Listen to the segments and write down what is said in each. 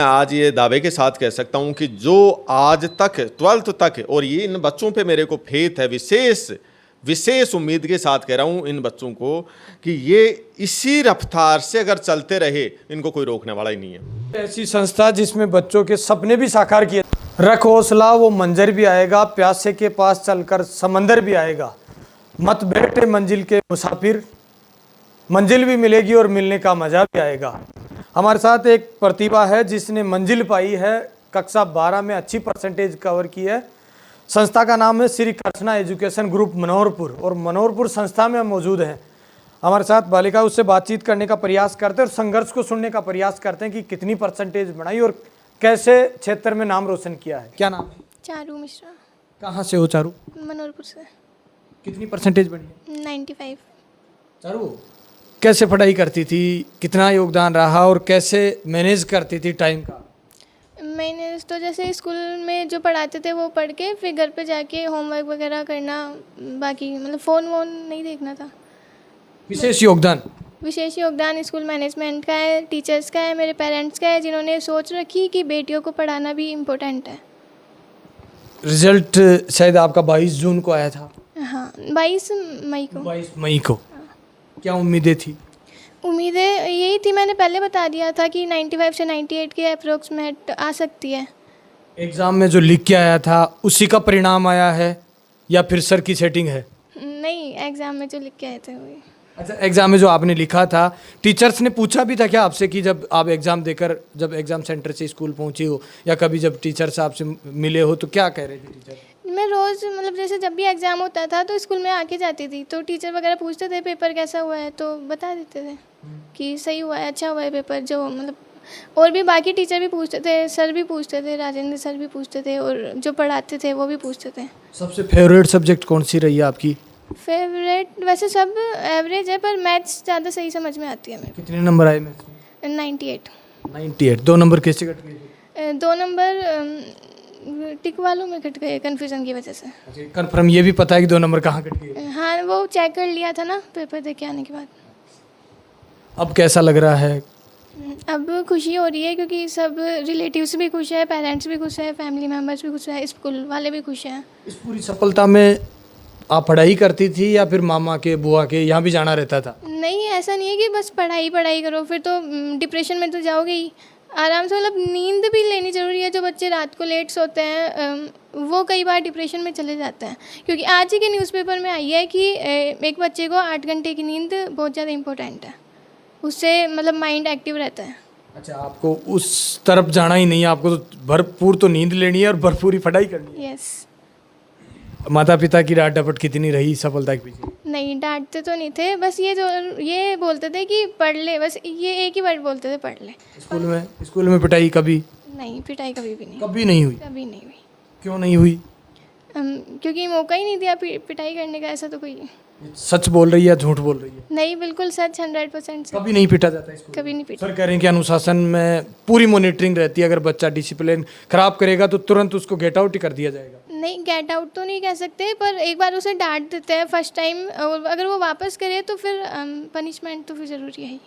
आज ये दावे के साथ कह सकता हूं कि जो आज तक 12th तक, और ये इन बच्चों पे मेरे को फेथ है, विशेष उम्मीद के साथ कह रहा हूं इन बच्चों को कि ये इसी रफ्तार से अगर चलते रहे, इनको कोई रोकने वाला ही नहीं है। ऐसी संस्था जिसमें बच्चों के सपने भी साकार किए। रख हौसला, वो मंजर भी आएगा, प्यासे के पास चलकर समंदर भी आएगा। मत बैठे मंजिल के मुसाफिर, मंजिल भी मिलेगी और मिलने का मजा भी आएगा। हमारे साथ एक प्रतिभा है जिसने मंजिल पाई है, कक्षा 12 में अच्छी परसेंटेज कवर की है। संस्था का नाम है श्री कृष्णा एजुकेशन ग्रुप मनोहरपुर, और मनोहरपुर संस्था में हम मौजूद हैं। हमारे साथ बालिका उससे बातचीत करने का प्रयास करते हैं और संघर्ष को सुनने का प्रयास करते हैं कि कितनी परसेंटेज बनाई और कैसे क्षेत्र में नाम रोशन किया है। क्या नाम है? चारू मिश्रा। कहाँ से हो चारू? मनोहरपुर से। कितनी परसेंटेज बनी? 95। चारू कैसे पढ़ाई करती थी, कितना योगदान रहा और कैसे मैनेज करती थी टाइम का? मैंने तो जैसे स्कूल में जो पढ़ाते थे वो पढ़ के फिर घर पे जाके होमवर्क वगैरह करना, बाकी मतलब फ़ोन वोन नहीं देखना था। विशेष योगदान स्कूल मैनेजमेंट का है, टीचर्स का है, मेरे पेरेंट्स का है, जिन्होंने सोच रखी कि बेटियों को पढ़ाना भी इम्पोर्टेंट है। रिजल्ट शायद आपका 22 जून को आया था। हाँ, 22 मई को। 22 मई को। क्या उम्मीदें थी? उम्मीदें यही थी, मैंने पहले बता दिया था कि 95 से 98 के अप्रोक्सीमेट आ सकती है। एग्ज़ाम में जो लिख के आया था उसी का परिणाम आया है या फिर सर की सेटिंग है? नहीं, एग्ज़ाम में जो लिख के आए थे वही। अच्छा, एग्ज़ाम में जो आपने लिखा था, टीचर्स ने पूछा भी था क्या आपसे कि जब आप एग्ज़ाम देकर जब एग्ज़ाम सेंटर से स्कूल पहुंची हो या कभी जब टीचर से आपसे मिले हो तो क्या कह रहे थे टीचर? मैं रोज़ मतलब जैसे जब भी एग्ज़ाम होता था तो स्कूल में आके जाती थी, तो टीचर वगैरह पूछते थे पेपर कैसा हुआ है, तो बता देते थे कि सही हुआ है, अच्छा हुआ है पेपर। जो मतलब और भी बाकी टीचर भी पूछते थे, सर भी पूछते थे, राजेंद्र सर भी पूछते थे, और जो पढ़ाते थे वो भी पूछते थे। सबसे फेवरेट सब्जेक्ट कौन सी रही है आपकी? फेवरेट वैसे सब एवरेज है, पर मैथ्स ज़्यादा सही समझ में आती है मेरे कितने नंबर आए मैथ्स में? 98। 2 नंबर कैसे कट गए? 2 नंबर टिक वालों में कट गए कन्फ्यूज़न की वजह से। कन्फर्म ये भी पता है कि 2 नंबर कहाँ कट गए? हाँ, वो चेक कर लिया था ना पेपर दे के आने के बाद। अब कैसा लग रहा है? अब खुशी हो रही है क्योंकि सब रिलेटिव्स भी खुश है, पेरेंट्स भी खुश है, फैमिली मेम्बर्स भी खुश है, स्कूल वाले भी खुश हैं। इस पूरी सफलता में आप पढ़ाई करती थी या फिर मामा के बुआ के यहाँ भी जाना रहता था? नहीं, ऐसा नहीं है कि बस पढ़ाई करो, फिर तो डिप्रेशन में तो जाओगे ही। आराम से मतलब नींद भी लेनी ज़रूरी है। जो बच्चे रात को लेट सोते हैं वो कई बार डिप्रेशन में चले जाते हैं, क्योंकि आज ही के न्यूज़पेपर में आई है कि एक बच्चे को 8 घंटे की नींद बहुत ज़्यादा इम्पोर्टेंट है, उससे मतलब माइंड एक्टिव रहता है। अच्छा, आपको उस तरफ जाना ही नहीं है, आपको तो भरपूर तो नींद लेनी है और भरपूर ही पढ़ाई करनी है। यस। माता पिता की डांट डपट कितनी रही सफलता के पीछे? नहीं, डांटते तो नहीं थे, बस ये बोलते थे कि पढ़ ले, बस ये एक ही वर्ड बोलते थे, पढ़ ले। स्कूल में पिटाई कभी? नहीं, पिटाई कभी भी नहीं। कभी नहीं हुई? कभी नहीं हुई। क्यों नहीं हुई? क्योंकि मौका ही नहीं दिया पिटाई करने का। ऐसा तो कोई सच बोल रही है या झूठ बोल रही है? नहीं, बिल्कुल सच, 100% सच। कभी नहीं पिटा जाता स्कूल? कभी नहीं पिटा। सर कह रहे हैं कि अनुशासन में पूरी मॉनिटरिंग रहती है, अगर बच्चा डिसिप्लिन खराब करेगा तो तुरंत उसको गेट आउट ही कर दिया जाएगा। नहीं, गेट आउट तो नहीं कह सकते, पर एक बार उसे डांट देते हैं फर्स्ट टाइम, और अगर वो वापस करे तो फिर पनिशमेंट तो फिर ज़रूरी है ही।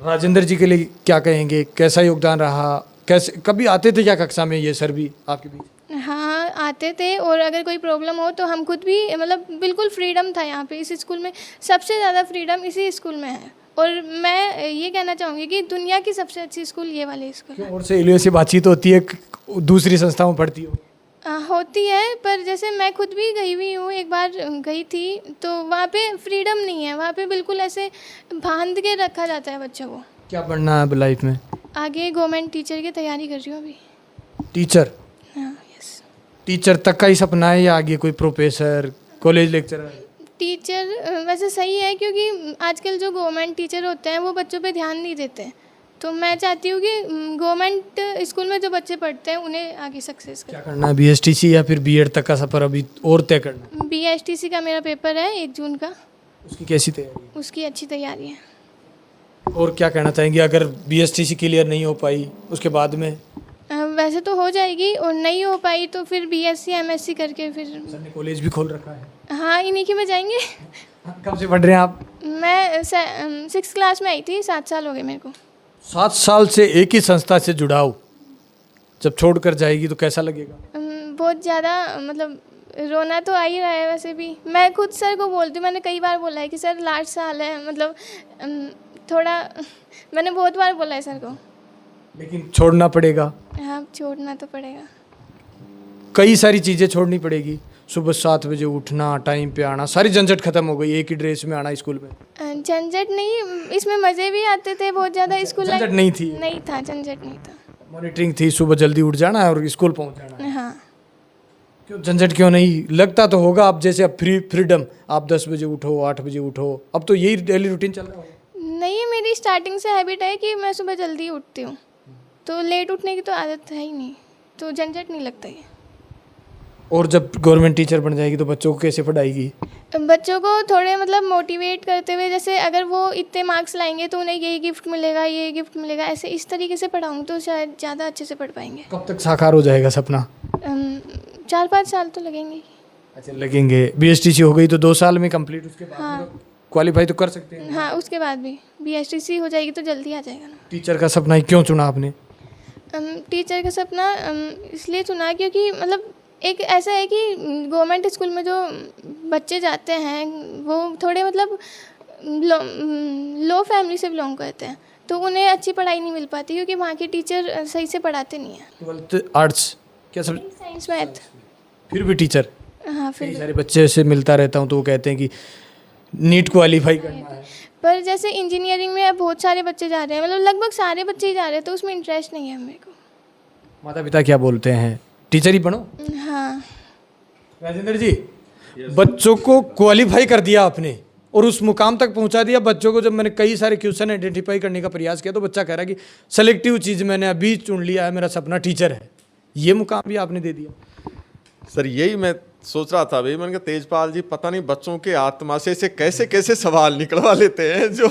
राजेंद्र जी के लिए क्या कहेंगे, कैसा योगदान रहा? कैसे कभी आते थे क्या कक्षा में ये सर भी आपके बीच? हाँ, आते थे, और अगर कोई प्रॉब्लम हो तो हम खुद भी मतलब बिल्कुल फ्रीडम था यहाँ पे। इस स्कूल में सबसे ज़्यादा फ्रीडम इसी स्कूल में है, और मैं ये कहना चाहूँगी कि दुनिया की सबसे अच्छी स्कूल ये वाले स्कूल है। और सहेलियों से बातचीत होती है, दूसरी संस्थाओं में पढ़ती हो? होती है, पर जैसे मैं खुद भी गई हुई हूँ, एक बार गई थी, तो वहाँ पे फ्रीडम नहीं है। वहाँ पे बिल्कुल ऐसे बांध के रखा जाता है बच्चों को। क्या पढ़ना है अब लाइफ में? आगे गवर्नमेंट टीचर की तैयारी कर रही हूँ अभी। टीचर? हाँ, यस। टीचर तक का ही सपना है या आगे कोई प्रोफेसर, कॉलेज लेक्चरर? टीचर वैसे सही है, क्योंकि आजकल जो गवर्नमेंट टीचर होते हैं वो बच्चों पे ध्यान नहीं देते, तो मैं चाहती हूँ कि गवर्नमेंट स्कूल में जो बच्चे पढ़ते हैं उन्हें आगे सक्सेस करें। क्या करना है, बीएसटीसी या फिर बीएड तक का सफ़र अभी और तय करना है? बीएसटीसी का मेरा पेपर है 1 जून का। उसकी कैसी तैयारी? उसकी अच्छी तैयारी है। और क्या कहना चाहेंगे अगर बीएसटीसी क्लियर नहीं हो पाई उसके बाद में? वैसे तो हो जाएगी, और नहीं हो पाई तो फिर बीएससी एमएससी करके फिर। सर ने कॉलेज भी खोल रखा है? हाँ, इन्हीं की में जाएंगे। कब से पढ़ रहे हैं आप? मैं 6th क्लास में आई थी, 7 साल हो गए मेरे को। 7 साल से एक ही संस्था से जुड़ाव, जब छोड़कर जाएगी तो कैसा लगेगा? बहुत ज़्यादा मतलब रोना तो आ ही रहा है। वैसे भी मैं खुद सर को बोलती हूँ, मैंने कई बार बोला है कि सर लास्ट साल है, मतलब थोड़ा मैंने बहुत बार बोला है सर को। लेकिन छोड़ना पड़ेगा, हाँ छोड़ना तो पड़ेगा। कई सारी चीज़ें छोड़नी पड़ेगी। सुबह 7 बजे उठना, टाइम पे आना, सारी झंझट खत्म हो गई, एक ही ड्रेस में आना स्कूल में। झंझट नहीं, इसमें मज़े भी आते थे बहुत ज़्यादा। स्कूल झंझट नहीं थी? नहीं था, झंझट नहीं था। मॉनिटरिंग थी, सुबह जल्दी उठ जाना है और स्कूल पहुंच जाना है। हाँ। क्यों झंझट क्यों नहीं? लगता तो होगा अब जैसे अब फ्रीडम, आप 10 बजे उठो, 8 बजे उठो, अब तो यही डेली रूटीन चल रहा है। नहीं, मेरी स्टार्टिंग से हैबिट है कि मैं सुबह जल्दी उठती हूँ, तो लेट उठने की तो आदत है ही नहीं, तो झंझट नहीं लगता ये। और जब गवर्नमेंट टीचर बन जाएगी तो बच्चों को कैसे पढ़ाएगी? बच्चों को थोड़े मतलब मोटिवेट करते हुए, जैसे अगर वो इतने मार्क्स लाएंगे तो उन्हें ये गिफ्ट मिलेगा, ये गिफ्ट मिलेगा, ऐसे इस तरीके से पढ़ाऊँ तो शायद ज़्यादा अच्छे से पढ़ पाएंगे। कब तक साकार हो जाएगा सपना? 4-5 साल तो लगेंगे। अच्छा लगेंगे। BSTC हो गई तो 2 साल में कंप्लीट, उसके बाद हाँ। क्वालिफाई तो कर सकते हैं। हाँ, उसके बाद भी BSTC हो जाएगी तो जल्दी आ जाएगा ना। टीचर का सपना ही क्यों चुना आपने? टीचर का सपना इसलिए चुना क्योंकि मतलब एक ऐसा है कि गवर्नमेंट स्कूल में जो बच्चे जाते हैं वो थोड़े मतलब लो फैमिली से बिलोंग करते हैं, तो उन्हें अच्छी पढ़ाई नहीं मिल पाती क्योंकि वहाँ के टीचर सही से पढ़ाते नहीं हैं। 12th आर्ट्स क्या सब? Science, math. फिर भी टीचर, हाँ कई फिर सारे बच्चे से मिलता रहता हूँ तो वो कहते हैं कि नीट क्वालिफाई करना है। पर जैसे इंजीनियरिंग में अब बहुत सारे बच्चे जा रहे हैं, मतलब लगभग सारे बच्चे ही जा रहे हैं, तो उसमें इंटरेस्ट नहीं है मेरे को। माता पिता क्या बोलते हैं? टीचर ही बनो। हाँ। राजेंद्र जी, बच्चों को क्वालिफाई कर दिया आपने और उस मुकाम तक पहुंचा दिया बच्चों को। जब मैंने कई सारे क्वेश्चन आइडेंटिफाई करने का प्रयास किया तो बच्चा कह रहा है कि सेलेक्टिव चीज़ मैंने अभी चुन लिया है, मेरा सपना टीचर है। ये मुकाम भी आपने दे दिया। सर यही मैं सोच रहा था अभी, मैंने कहा तेजपाल जी पता नहीं बच्चों के आत्मा से कैसे कैसे सवाल निकलवा लेते हैं जो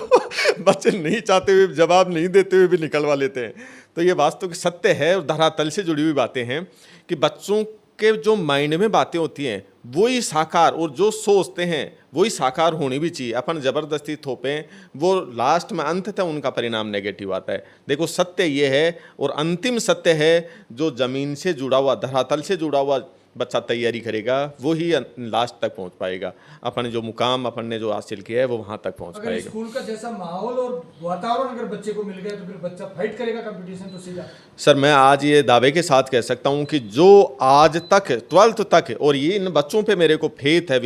बच्चे नहीं चाहते हुए, जवाब नहीं देते हुए भी निकलवा लेते हैं। तो ये वास्तविक सत्य है और धरातल से जुड़ी हुई बातें हैं कि बच्चों के जो माइंड में बातें होती हैं वही साकार, और जो सोचते हैं वही साकार होनी भी चाहिए। अपन ज़बरदस्ती थोपें, वो लास्ट में अंत तक उनका परिणाम नेगेटिव आता है। देखो सत्य ये है और अंतिम सत्य है, जो ज़मीन से जुड़ा हुआ, धरातल से जुड़ा हुआ बच्चा तैयारी करेगा वो ही लास्ट तक पहुंच पाएगा। अपन जो मुकाम अपन ने जो हासिल किया है वो वहां तक पहुंच पाएगा। स्कूल का जैसा माहौल और वातावरण अगर बच्चे को मिल गया तो फिर बच्चा फाइट करेगा कंपटीशन तो सीधा। सर मैं आज ये दावे के साथ कह सकता हूं कि जो आज तक 12th तक, और ये इन बच्चों पे मेरे को फेथ है,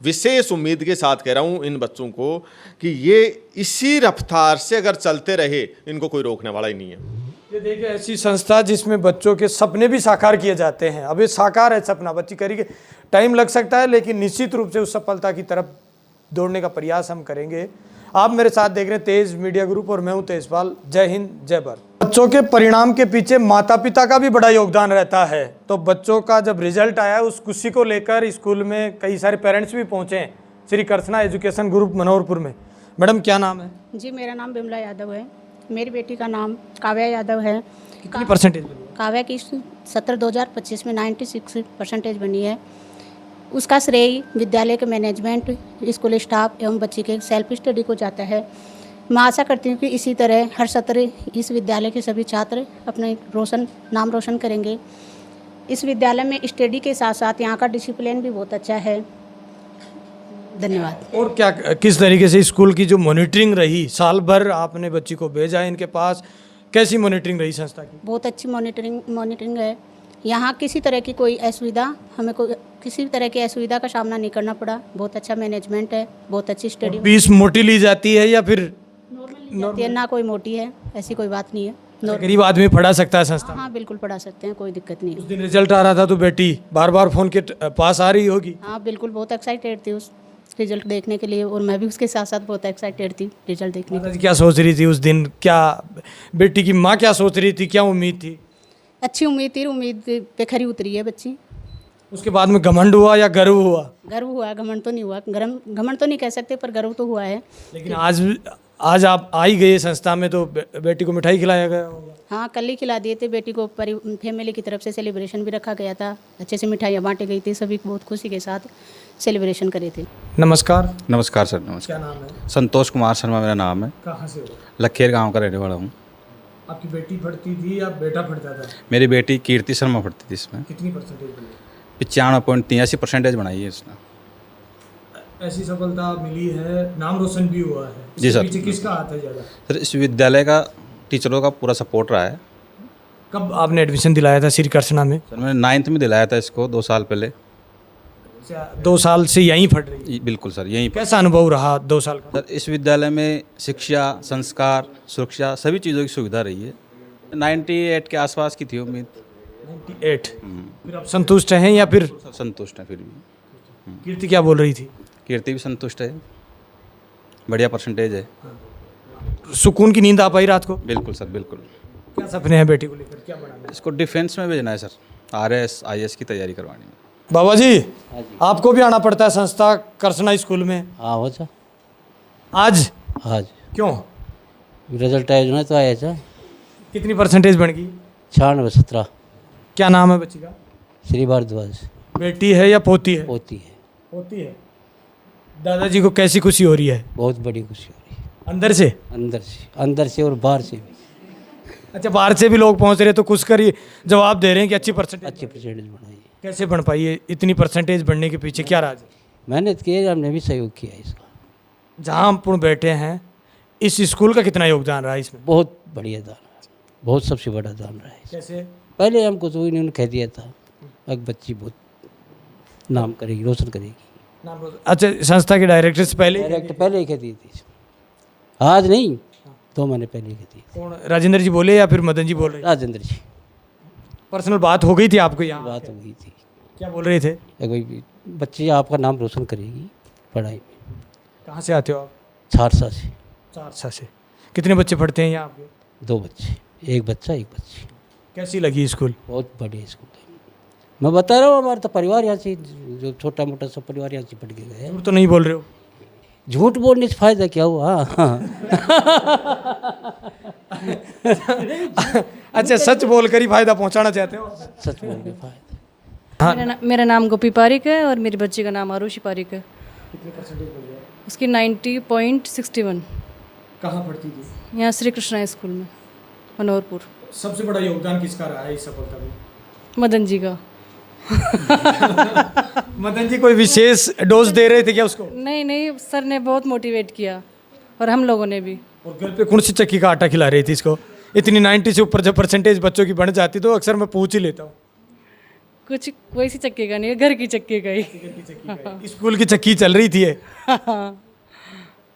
विशेष उम्मीद के साथ कह रहा हूं इन बच्चों को कि ये इसी रफ्तार से अगर चलते रहे, इनको कोई रोकने वाला ही नहीं है। ये देखिए ऐसी संस्था जिसमें बच्चों के सपने भी साकार किए जाते हैं। अब ये साकार है सपना, बच्ची करेगी, टाइम लग सकता है लेकिन निश्चित रूप से उस सफलता की तरफ दौड़ने का प्रयास हम करेंगे। आप मेरे साथ देख रहे हैं तेज मीडिया ग्रुप और मैं हूं तेजपाल। जय हिंद, जय भारत। बच्चों के परिणाम के पीछे माता पिता का भी बड़ा योगदान रहता है। तो बच्चों का जब रिजल्ट आया उस खुशी को लेकर स्कूल में कई सारे पेरेंट्स भी पहुंचे हैं श्री कृष्णा एजुकेशन ग्रुप मनोहरपुर में। मैडम क्या नाम है? जी मेरा नाम बिमला यादव है। मेरी बेटी का नाम काव्या यादव है। कितनी परसेंटेज? काव्या की 2025 में 96% बनी है। उसका श्रेय विद्यालय के मैनेजमेंट, स्कूल स्टाफ एवं बच्ची के सेल्फ स्टडी को जाता है। मैं आशा करती हूँ कि इसी तरह हर सत्र इस विद्यालय के सभी छात्र अपने नाम रोशन करेंगे। इस विद्यालय में स्टडी के साथ साथ यहाँ का डिसिप्लिन भी बहुत अच्छा है। धन्यवाद। और क्या किस तरीके से स्कूल की जो मॉनिटरिंग रही, साल भर आपने बच्ची को भेजा इनके पास, कैसी मॉनिटरिंग रही संस्था की? बहुत अच्छी मॉनिटरिंग है। यहाँ किसी तरह की कोई असुविधा किसी तरह की असुविधा का सामना नहीं करना पड़ा। बहुत अच्छा मैनेजमेंट है, बहुत अच्छी स्टडी। फीस मोटी ली जाती है या फिर जाती है? ना कोई मोटी है, ऐसी कोई बात नहीं है। गरीब आदमी पढ़ा सकता है संस्था? हाँ बिल्कुल पढ़ा सकते हैं, कोई दिक्कत नहीं उस है। दिन रिजल्ट आ रहा था तो बेटी बार बार फोन के पास आ रही होगी? हाँ बिल्कुल, बहुत एक्साइटेड थी उस रिजल्ट देखने के लिए और मैं भी उसके साथ साथ बहुत एक्साइटेड थी रिजल्ट देखने के लिए। क्या सोच रही थी उस दिन? क्या बेटी की माँ क्या सोच रही थी? क्या उम्मीद थी? अच्छी उम्मीद थी, उम्मीद पे खरी उतरी है बच्ची। उसके बाद में घमंड हुआ या गर्व हुआ? गर्व हुआ, घमंड तो नहीं हुआ। घमंड तो नहीं कह सकते पर गर्व तो हुआ है। लेकिन आज आज आप आई गए संस्था में तो बेटी को मिठाई खिलाया गया होगा। हाँ, कल ही खिला दिए थे बेटी को। फैमिली की तरफ से सेलिब्रेशन भी रखा गया था, अच्छे से मिठाइयाँ बांटी गई थी, सभी बहुत खुशी के साथ सेलिब्रेशन करे थे। नमस्कार, नमस्कार सर, नमस्कार। क्या नाम है? संतोष कुमार शर्मा मेरा नाम है। कहाँ से हो? लखेर गांव का रहने वाला हूँ। आपकी बेटी पढ़ती थी या बेटा पढ़ता था? मेरी बेटी कीर्ति शर्मा पढ़ती थी इसमें। कितनी परसेंटेज मिली? 95.83% बनाई है इसने। ऐसी सफलता मिली है, नाम रोशन भी हुआ है। जी सर। पीछे किसका हाथ है ज़्यादा? सर इस विद्यालय का टीचरों का पूरा सपोर्ट रहा है। कब आपने एडमिशन दिलाया था श्री कृष्णा में? सर मैंने 9th में दिलाया था इसको 2 साल पहले। 2 साल से यहीं पढ़ रही है? बिल्कुल सर, यहीं पर। कैसा अनुभव रहा 2 साल का? सर इस विद्यालय में शिक्षा, संस्कार, सुरक्षा सभी चीज़ों की सुविधा रही है। 98 के आसपास की थी उम्मीद। 98। फिर आप संतुष्ट हैं या फिर? सर संतुष्ट है फिर भी। कीर्ति क्या बोल रही थी? कीर्ति भी संतुष्ट है, बढ़िया परसेंटेज है। सुकून की नींद आ पाई रात को? बिल्कुल सर, बिल्कुल। क्या सपने हैं बेटी को लेकर, क्या बनाना है? इसको डिफेंस में भेजना है सर, RS IS की तैयारी करवानी है। बाबा जी, आपको भी आना पड़ता है संस्था कृष्णा स्कूल में? हाँ हो जा आज आज क्यों? रिजल्ट आया जो ना तो आया था कितनी परसेंटेज बन गई? 96-17। क्या नाम है बच्ची का? श्री भारद्वाज। बेटी है या पोती है? होती है, पोती है। दादाजी को कैसी खुशी हो रही है? बहुत बड़ी खुशी हो रही है, अंदर से? अंदर से और बाहर से भी अच्छा, बाहर से भी लोग पहुंच रहे हैं तो कुछ कर जवाब दे रहे हैं कि अच्छी परसेंटेज। अच्छी परसेंटेज बनाई है। कैसे बन पाई है? इतनी परसेंटेज बढ़ने के पीछे क्या राज है? मेहनत की है, हमने भी सहयोग किया है इसका। जहाँ हम पूर्ण बैठे हैं, इस स्कूल का कितना योगदान रहा है इसमें? बहुत बढ़िया दान है, बहुत सबसे बड़ा दान रहा है। कैसे? पहले हमको तो इन्होंने कह दिया था एक बच्ची बहुत नाम करेगी, रोशन करेगी। अच्छा, संस्था के डायरेक्टर से पहले? डायरेक्ट पहले ही कह दी थी, आज नहीं 2 महीने पहले ही कह दी। कौन, राजेंद्र जी बोले या फिर मदन जी बोल रहे? राजेंद्र जी, पर्सनल बात हो गई थी आपको यहाँ? बात हो गई थी। क्या बोल रहे थे? एक भाई बच्ची आपका नाम रोशन करेगी पढ़ाई में। कहाँ से आते हो आप? छारसा से। 4 से। कितने बच्चे पढ़ते हैं यहाँ आपके? 2 बच्चे, एक बच्चा एक बच्ची। कैसी लगी स्कूल? बहुत बढ़िया स्कूल है। मैं बता रहा हूँ, हमारा तो परिवार यहाँ से, जो छोटा मोटा सब परिवार यहाँ से पढ़ के गए। झूठ तो नहीं बोल रहे हो? झूठ बोलने से फायदा क्या हुआ? अच्छा, सच बोलकर ही फायदा पहुंचाना चाहते हो? सच बोल के फायदा। मेरा नाम गोपी पारिक है और मेरी बच्ची का नाम आरुषि पारिक है। कितने परसेंटेज मिल गया? उसकी 90.61। कहाँ पढ़ती थी? यहाँ श्री कृष्णा स्कूल में, मनोहरपुर। सबसे बड़ा योगदान किसका रहा है इस सफलता में? मदन जी का। मदन जी कोई विशेष डोज दे रहे थे क्या उसको? नहीं, सर ने बहुत मोटिवेट किया और हम लोगों ने भी। और घर पे कौन सी चक्की का आटा खिला रही थी इसको? इतनी 90 से ऊपर जब परसेंटेज बच्चों की बढ़ जाती तो अक्सर मैं पूछ ही लेता हूँ। कुछ कोई सी चक्के का नहीं है, घर की चक्के का ही। स्कूल की चक्की चल रही थी ये।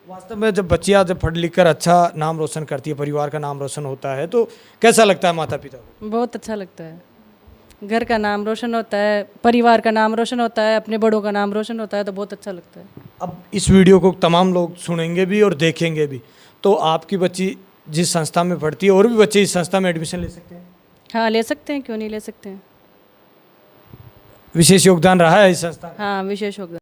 वास्तव में जब बच्चियाँ जब पढ़ लिख कर अच्छा नाम रोशन करती है, परिवार का नाम रोशन होता है, तो कैसा लगता है माता पिता को? बहुत अच्छा लगता है। घर का नाम रोशन होता है, परिवार का नाम रोशन होता है, अपने बड़ों का नाम रोशन होता है, तो बहुत अच्छा लगता है। अब इस वीडियो को तमाम लोग सुनेंगे भी और देखेंगे भी, तो आपकी बच्ची जिस संस्था में पढ़ती है और भी बच्चे इस संस्था में एडमिशन ले सकते हैं? हाँ, ले सकते हैं, क्यों नहीं ले सकते हैं। विशेष योगदान रहा है इस संस्था का? हाँ, विशेष योगदान।